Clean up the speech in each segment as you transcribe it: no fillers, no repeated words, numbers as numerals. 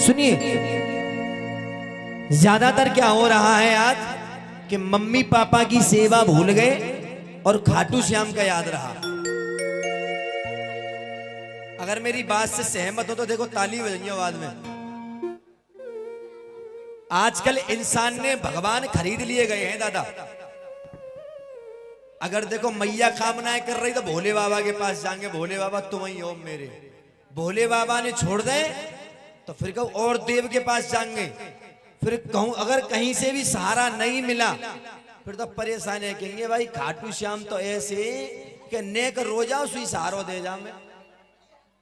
सुनिए, ज्यादातर क्या हो रहा है आज कि मम्मी पापा की सेवा भूल गए और खाटू श्याम का याद रहा। अगर मेरी बात से सहमत हो तो देखो ताली बजाइए आवाज में। आजकल इंसान ने भगवान खरीद लिए गए हैं दादा। अगर देखो मैया कामनाएं कर रही तो भोले बाबा के पास जाएंगे, भोले बाबा तुम ही हो मेरे। भोले बाबा ने छोड़ दे तो फिर कहूं और देव के पास जाएंगे। फिर कहूं अगर कहीं से भी सहारा नहीं मिला फिर तो परेशान है, कहेंगे भाई खाटू श्याम तो ऐसे कि नेक रोजा सुई सहारो दे जा में।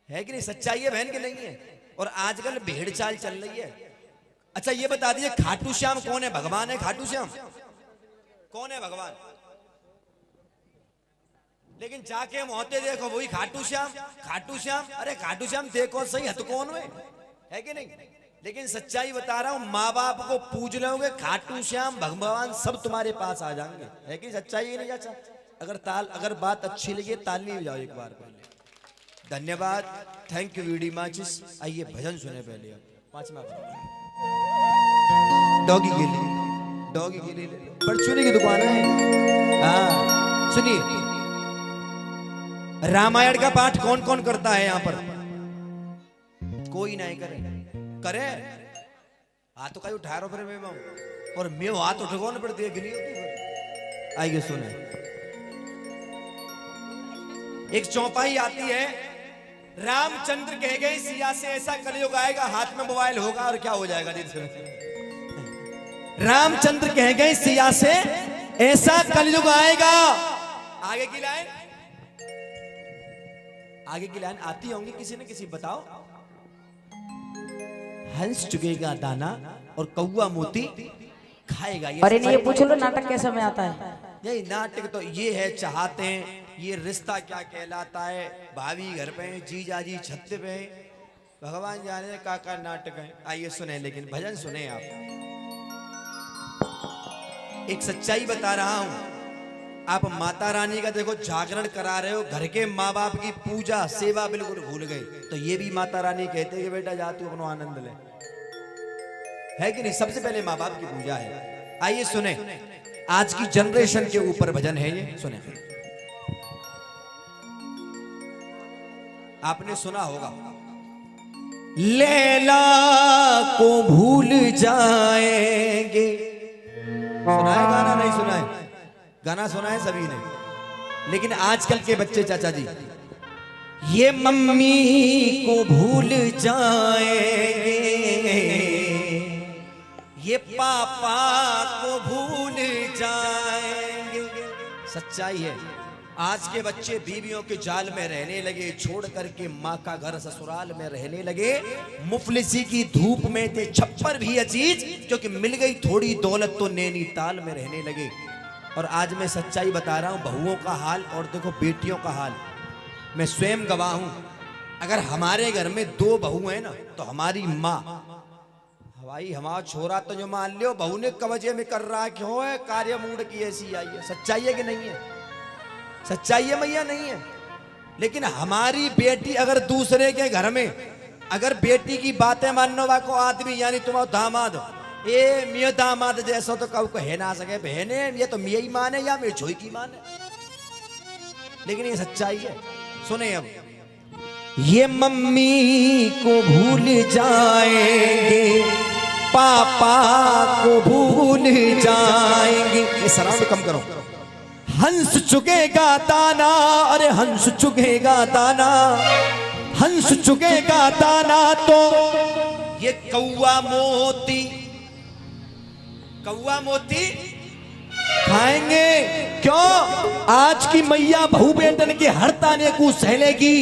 है कि नहीं? सच्चाई है बहन की नहीं है? और आजकल भेड़ चाल चल रही है। अच्छा ये बता दीजिए खाटू श्याम कौन है? भगवान है खाटू श्याम? कौन है भगवान? लेकिन जाके मोहते देखो वही खाटू श्याम। खाटू श्याम, अरे खाटू श्याम देखो सही हत कौन है कि नहीं? लेकिन सच्चाई बता रहा हूं, माँ बाप को पूज लोगे खाटू श्याम भगवान सब तुम्हारे पास आ जाएंगे। है कि सच्चाई ही नहीं? चाचा अगर बात अच्छी लगी ताली बजाओ एक बार पहले। धन्यवाद, थैंक यू वेरी मच। आइए भजन सुने पहले। पांचवा डॉगी के लिए परचूनी की दुकान है। हाँ सुनिए, रामायण का पाठ कौन कौन करता है यहाँ पर? कोई नहीं करे हाथ का उठा रहा फिर मैं और मैं हाथ उठो ना पड़ती है गिनी होती फिर। आइए सुने, एक चौपाई आती है। रामचंद्र कह गए सिया से ऐसा कलयुग आएगा हाथ में मोबाइल होगा और क्या हो जाएगा। रामचंद्र कह गए सिया से ऐसा कलयुग आएगा। आगे की लाइन आती होंगी किसी न किसी, बताओ। हंस चुकेगा दाना और कौवा मोती खाएगा। अरे नहीं, ये पूछ लो नाटक कैसे में आता है? यही नाटक तो ये है, चाहते हैं ये रिश्ता क्या कहलाता है। भाभी घर पे, जीजा जी छत पे, भगवान जाने का नाटक है। आइए सुने, लेकिन भजन सुने आप। एक सच्चाई बता रहा हूं, आप माता रानी का देखो जागरण करा रहे हो, घर के माँ बाप की पूजा सेवा बिल्कुल भूल गए, तो ये भी माता रानी कहते हैं कि बेटा जा तू अपना आनंद ले। है कि नहीं? सबसे पहले माँ बाप की पूजा है। आइए सुने, आज की जनरेशन के ऊपर भजन है ये, सुने। आपने सुना होगा, लैला को भूल जाएंगे। सुना है गाना? नहीं सुना है? गाना सुना है सभी ने, लेकिन आजकल के बच्चे चाचा जी ये मम्मी को भूल जाएंगे, ये पापा को भूल जाएंगे। सच्चाई है, आज के बच्चे बीवियों के जाल में रहने लगे, छोड़ करके माँ का घर ससुराल में रहने लगे। मुफलिसी की धूप में थे छप्पर भी अजीज, क्योंकि मिल गई थोड़ी दौलत तो नैनीताल में रहने लगे। और आज मैं सच्चाई बता रहा हूं, बहुओं का हाल और देखो बेटियों का हाल। मैं स्वयं गवाह हूं। अगर हमारे घर में 2 बहू हैं ना तो हमारी माँ, भाई हमारा छोरा तो जो मान लियो बहू ने कवजे में कर रहा है, क्यों है कार्य मूड की ऐसी आई है। सच्चाई है कि नहीं है? सच्चाई है मैया? नहीं है? लेकिन हमारी बेटी अगर दूसरे के घर में अगर बेटी की बातें मानने वाला को आदमी, यानी तुम्हारा दामाद, ये मिया दामाद जैसा तो कहो कह ना सके बहने, ये तो मिया ही मान है या मेरी छोई की मान है। लेकिन ये सच्चाई है। सुने अब, ये मम्मी को भूल जाएंगे, पापा को भूल जाएंगे। ये सराउंड कम करो। हंस चुकेगा दाना, अरे हंस चुकेगा दाना, हंस चुकेगा दाना तो ये कौवा मोती खाएंगे। क्यों? आज की मैया बहू बेटन के हर ताने को सहलेगी,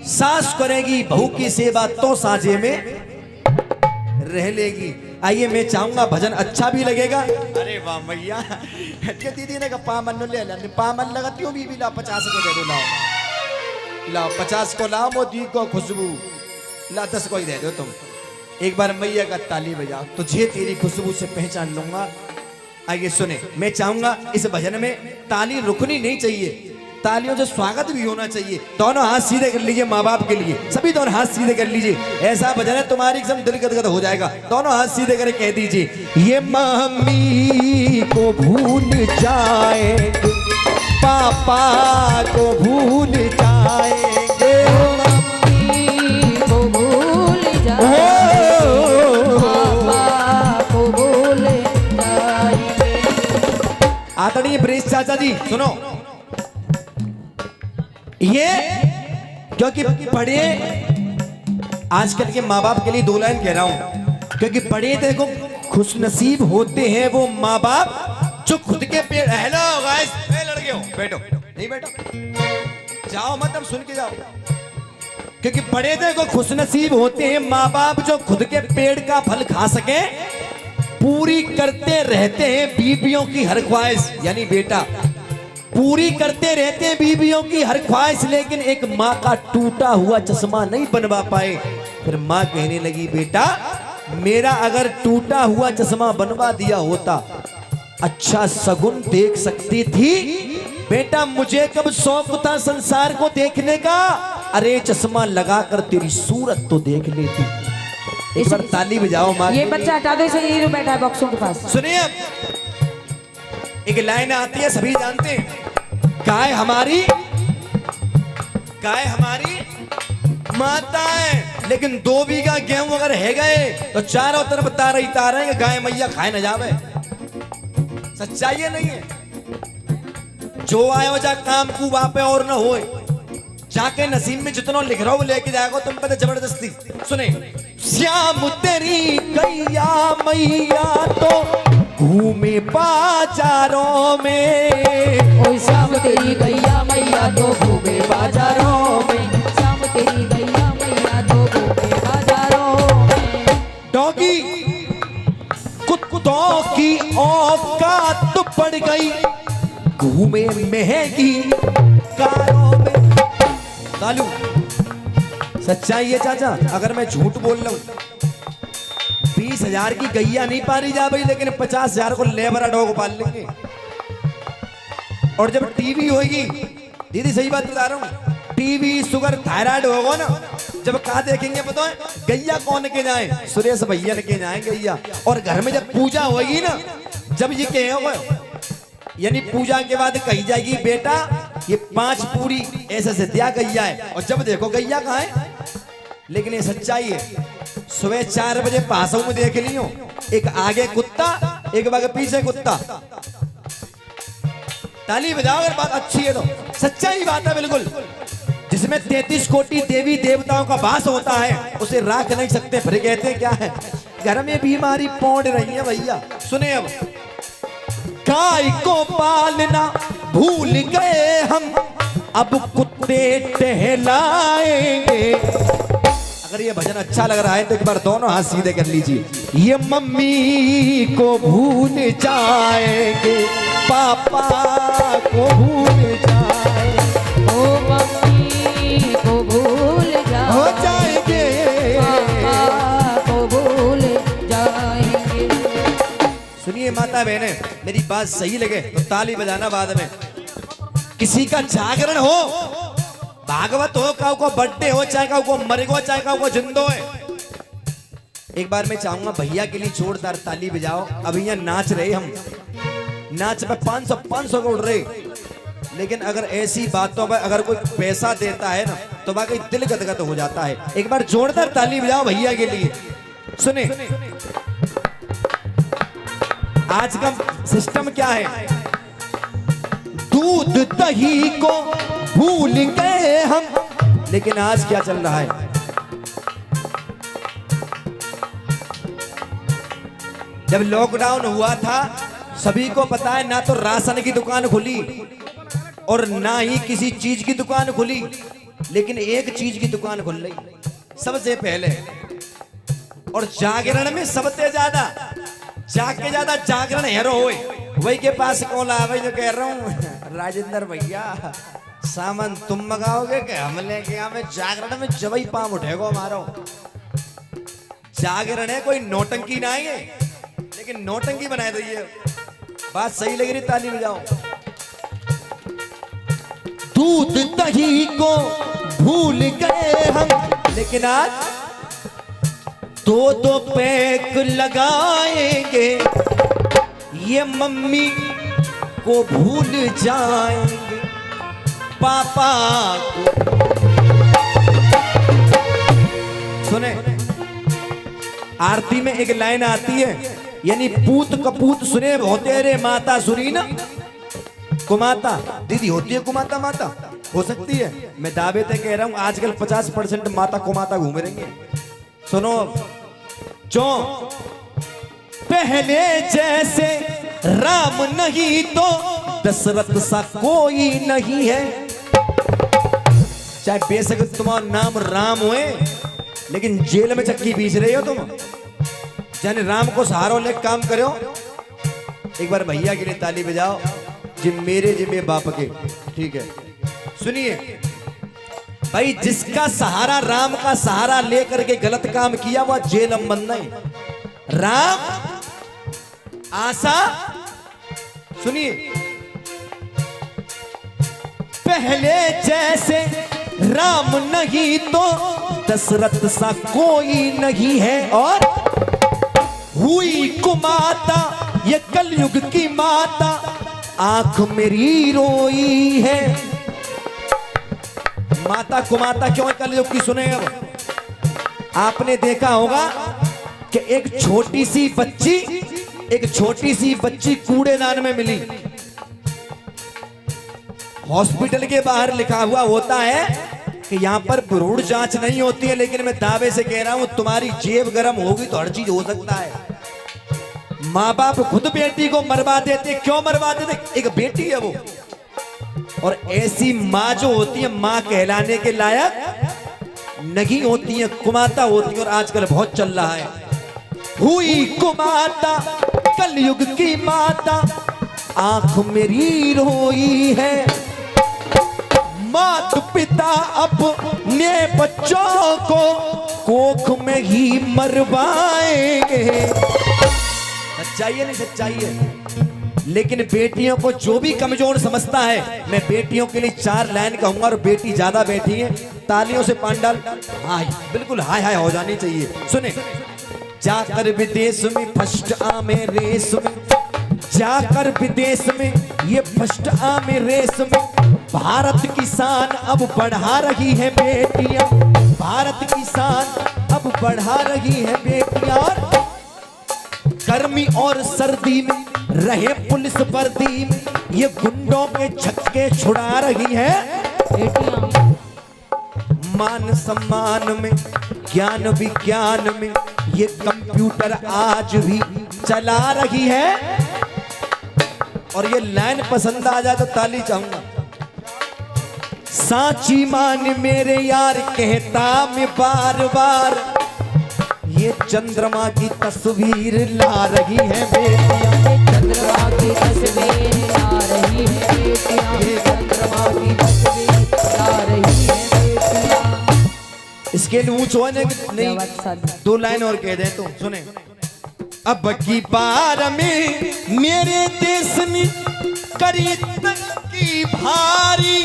सास करेगी बहू की सेवा तो साजे में रह लेगी। आइए मैं चाहूंगा भजन अच्छा भी लगेगा। अरे वाह मैया, दीदी ने कहा पामन ले ले, पामन लगाती हूँ बीबी, ला 50 को दे दो, लाओ 50 को लाओ, मोदी को खुशबू ला 10 को ही दे दो तुम। एक बार मैया का ताली बजाओ, तुझे तेरी खुशबू से पहचान लूंगा। आइए सुने, मैं चाहूंगा इस भजन में ताली रुकनी नहीं चाहिए। तालियों से स्वागत भी होना चाहिए। दोनों हाथ सीधे कर लीजिए माँ बाप के लिए, सभी दोनों हाथ सीधे कर लीजिए। ऐसा भजन है तुम्हारी एकदम दिल गदगद हो जाएगा। दोनों हाथ सीधे करके कह दीजिए, ये मम्मी को भूल जाएंगे, पापा को भूल जाएंगे, मम्मी को भूल जाएंगे, पापा को भूल जाएंगे। आदरणीय ब्रेस चाचा जी सुनो, ये क्योंकि बड़े आजकल के माँ बाप के लिए 2 लाइन कह रहा हूं, क्योंकि बड़े देखो खुशनसीब होते हैं वो माँ बाप जो खुद के पेड़। हेलो गाइस, लड़के हो बैठो, नहीं बैठो, जाओ मत, अब सुन के जाओ। क्योंकि बड़े देखो खुशनसीब होते हैं माँ बाप जो खुद के पेड़ का फल खा सके, पूरी करते रहते हैं बीवियों की हर ख्वाहिश। यानी बेटा पूरी करते रहते हैं बीवियों की हर ख्वाहिश, लेकिन एक माँ का टूटा हुआ चश्मा नहीं बनवा पाए। फिर माँ कहने लगी, बेटा मेरा अगर टूटा हुआ चश्मा बनवा दिया होता, अच्छा सगुन देख सकती थी। बेटा मुझे कब शौक था संसार को देखने का, अरे चश्मा लगाकर तेरी सूरत तो देख लेती। एक बार ताली बजाओ माँ। ये बच्चा हटा दो, इसे यही बैठा है बॉक्सों के पास। सुनिए, एक लाइन आती है सभी जानते हैं, गाय हमारी माता है, लेकिन 2 बीघा गेहूं अगर है गए तो चारों तरफ तारे ही तारे हैं, गाय मैया खाए न जावे। सच्चाई है नहीं है? जो आयो जा काम को वापे और न होए, जाके नसीब में जितना लिख रहा हो लेके जाएगा तुम पे जबरदस्ती। सुने, श्याम तेरी गैया मैया तो घूमे बाजारों में, ओ श्याम तेरी गैया मैया तो घूमे बाजारों में, श्याम तेरी गैया मैया तो घूमे बाजारों में। डॉगी कुत्तों की औकात तो पड़ गई, घूमे महंगी कारों में। तालू सच्चाई है चाचा, अगर मैं झूठ बोल रहा हूं, 20,000 की गैया नहीं पाली जा भाई, लेकिन 50,000 को लेबरा डॉग पाल लेंगे। और जब टीवी होगी, दीदी सही बात बता रहा हूँ, टीवी शुगर थायराइड होगा ना, जब कहा देखेंगे पता है गैया कौन के जाए, सुरेश भैया के जाए गैया। और घर में जब पूजा होगी ना, जब ये कहोगे, यानी पूजा के बाद कही जाएगी, बेटा ये 5 पूरी ऐसे से दिया गैया है, और जब देखो गैया कहाँ है। लेकिन ये सच्चाई है, सुबह 4 बजे पासों में देख लियो, एक आगे कुत्ता एक बार पीछे कुत्ता। ताली बजाओ अगर बात अच्छी है तो। सच्चाई बात है बिल्कुल। जिसमें 33 कोटि देवी देवताओं का वास होता है, उसे राख नहीं सकते। फिर कहते हैं क्या है, घर में बीमारी पौड़ रही है भैया। सुने, अब गाय को पालना भूल गए हम, अब कुत्ते टहलाएंगे। अगर ये भजन अच्छा लग रहा है तो एक बार दोनों हाथ सीधे कर लीजिए। ये मम्मी को भूल जाएंगे, पापा को भूल जाएंगे, ओ मम्मी को भूल हो जाएंगे, पापा को भूल जाएंगे। सुनिए माता बहने, मेरी बात सही लगे तो ताली बजाना बाद में। किसी का जागरण हो, भागवत हो, काऊ को बर्थडे हो, चाहे काऊ को मरेगो, चाहे काऊ को जिंदो है, एक बार मैं चाहूंगा भैया के लिए जोरदार ताली बजाओ। अभी यहाँ नाच रहे हम, नाच पे 500 उड़ रहे, लेकिन अगर ऐसी बातों पर अगर कोई पैसा देता है ना तो वाकई दिल गदगद हो जाता है। एक बार जोरदार ताली बजाओ भैया के लिए। सुने, आज का सिस्टम क्या है, दूध दही को भूल गए हम, लेकिन आज क्या चल रहा है, जब लॉकडाउन हुआ था सभी को पता है, ना तो राशन की दुकान खुली और ना ही किसी चीज की दुकान खुली, लेकिन एक चीज की दुकान खुल रही सबसे पहले। और जागरण में सबसे ज्यादा जागरण हेरो होए, वही के पास कॉल आवे जो कह रहा हूँ, राजेंद्र भैया सामान तुम मंगाओगे कि हम लेके आवे? जागरण में जब ही पाम उठेगा हमारा। जागरण है, कोई नौटंकी ना है, लेकिन नौटंकी बनाए दीजिए। बात सही लग रही, ताली बजाओ। दूध दही को भूल गए हम, लेकिन आज दो पैक लगाएंगे, ये मम्मी को भूल जाएंगे पापा को। सुने, आरती में एक लाइन आती है, यानी पूत कपूत सुने होते रे माता सुरी ना कुमाता। दीदी होती है कुमाता माता? हो सकती है, मैं दावे से कह रहा हूं आजकल 50% माता कुमाता घूम रहेंगे। सुनो, जो पहले जैसे राम नहीं तो दशरथ सा कोई नहीं है। चाहे बेशक तुम्हारा नाम राम होए, लेकिन जेल में चक्की बीच रहे हो तुम, यानी राम को सहारा ले काम करो। एक बार भैया के लिए ताली बजाओ, जिम मेरे जिम्मे बाप के। ठीक है, सुनिए भाई, जिसका सहारा राम का सहारा लेकर के गलत काम किया वह जेल में बंद नहीं। राम आशा, सुनिए, पहले जैसे राम नहीं तो दशरथ सा कोई नहीं है, और हुई कुमाता ये कलयुग की माता, आंख मेरी रोई है। माता कुमाता क्यों है कलयुग की? सुने, अब आपने देखा होगा कि एक छोटी सी बच्ची कूड़ेदान में मिली। हॉस्पिटल के बाहर लिखा हुआ होता है कि यहां पर भ्रूण जांच नहीं होती है, लेकिन मैं दावे से कह रहा हूं तुम्हारी जेब गर्म होगी तो हर चीज हो सकता है। माँ बाप खुद बेटी को मरवा देते, क्यों मरवा देते? एक बेटी है वो, और ऐसी माँ जो होती है माँ कहलाने के लायक नहीं होती है, कुमाता होती है, और आजकल बहुत चल रहा है। हुई कुमाता कलयुग की माता, आंख मेरी रोई है। माता पिता अपने बच्चों को कोख में ही मरवाएंगे। सच्चाई है, नहीं सच्चाई है? लेकिन बेटियों को जो भी कमजोर समझता है, मैं बेटियों के लिए 4 लाइन कहूंगा, और बेटी ज्यादा बैठी है, तालियों से पांडाल हाय, बिल्कुल हाय हाय हो जानी चाहिए। सुने, जाकर विदेश में फर्स्ट आमे रेस में, जाकर विदेश में ये फर्स्ट आमे रेस में, भारत की शान अब बढ़ा रही है बेटियां, भारत की शान अब बढ़ा रही है बेटियां। और गर्मी और सर्दी में रहे पुलिस वर्दी में, ये गुंडों के छक्के छुड़ा रही है बेटियां। मान सम्मान में, ज्ञान विज्ञान में, ये कंप्यूटर आज भी चला रही है। और ये लाइन पसंद आ जाए तो ताली चाहूंगा। साची मान मेरे यार कहता मैं बार बार, ये चंद्रमा की तस्वीर ला रही है बेटियां, चंद्रमा की तस्वीर ला रही है बेटियां, ये चंद्रमा की तस्वीर ला रही है बेटियां। इसके लिए ऊंच होने नहीं, 2 लाइन और कह दे तो सुने। अब की बार में मेरे देश में करी तरक्की भारी,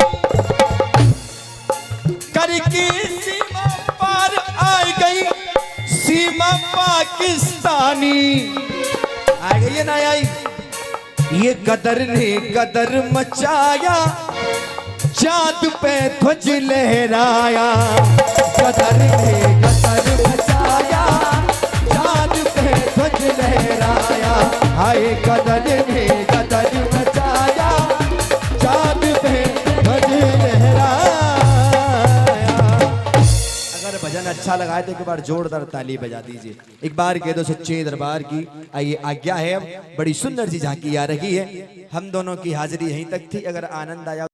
करके सीमा पार आ गई सीमा पाकिस्तानी। आ गई है ना आई? ये गदर ने गदर मचाया, चांद पे ध्वज लहराया, गदर ने गदर मचाया, चांद पे ध्वज लहराया, हाय गदर ने गदर मचाया, चांद पे ध्वज लहराया। अगर भजन अच्छा लगा तो एक बार जोरदार ताली बजा दीजिए। एक बार कह दो सच्चे दरबार की आइए आज्ञा है। अब बड़ी सुंदर सी झांकी आ रही है। हम दोनों की हाजिरी यहीं तक थी। अगर आनंद आया